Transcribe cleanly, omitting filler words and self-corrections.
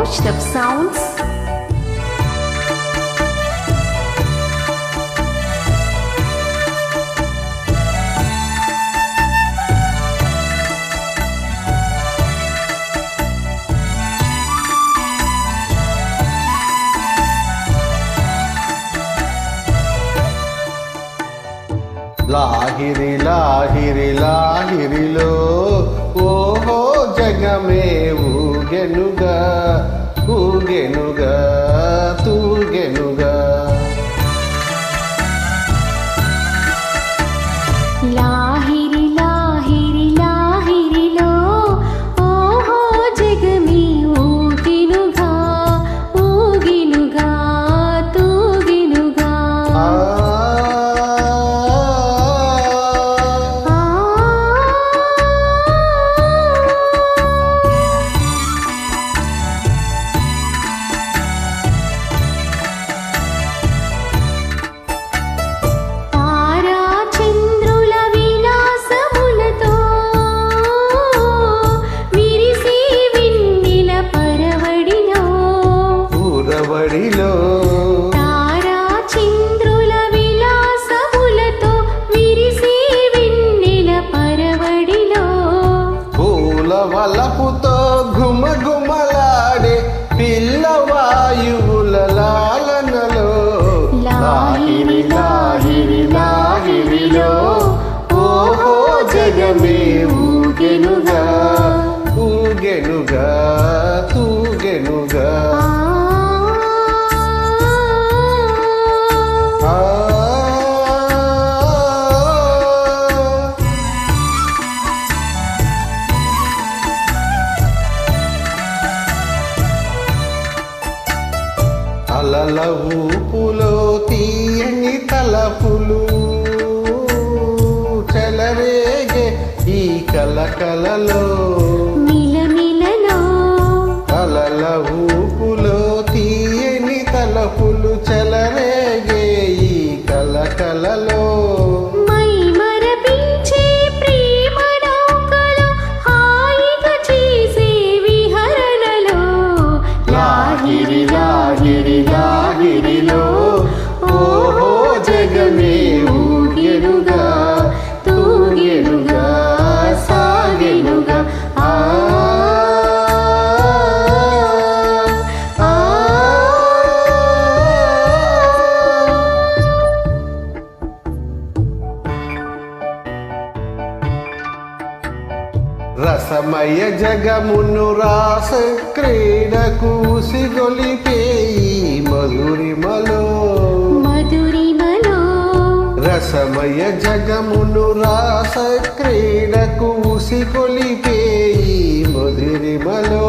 Ocean of Sounds. Lahiri Lahiri లాహిరిలో ఓహో జగమే ఊగెనుగా ఊగెనుగా తూగెనుగా. లాహిరి లాహిరి లాహిరిలో ఓహో జగమే ఊగెనుగా ఊగెనుగా తూగెనుగా. తారా చంద్రుల విలాసములతో విరిసే వెన్నెల పరవడిలో పూల వలపుతో ఘుమఘుమలాడే పిల్లవాయువుల లాలనలో. లాహిరి లాహిరి లాహిరిలో ఓహో జగమే ఊగెనుగా ఊగెనుగా తూగెనుగా. అలల ఊపులో తీయని తలపులు చెలరేగే ఈ కలకలలో మిలమిలలో. అలల ఊపులో తీయని తలపులు చెలరేగే ఈ కలకలలో మై మరపించే ప్రేమ నౌకలో హాయిగా చేసే విహరణలో. లాహిరి లాహిరి లాహిరిలో ఓహో జగమే ఊగెనుగా తూగెనుగా సాగెనుగా. రసమయ జగమును రాస క్రీడకు సిగొలిపేయి మధురిమలో మధురిమలో. రసమయ జగమును రాస క్రీడకు సిగొలిపేయి మధురిమలో.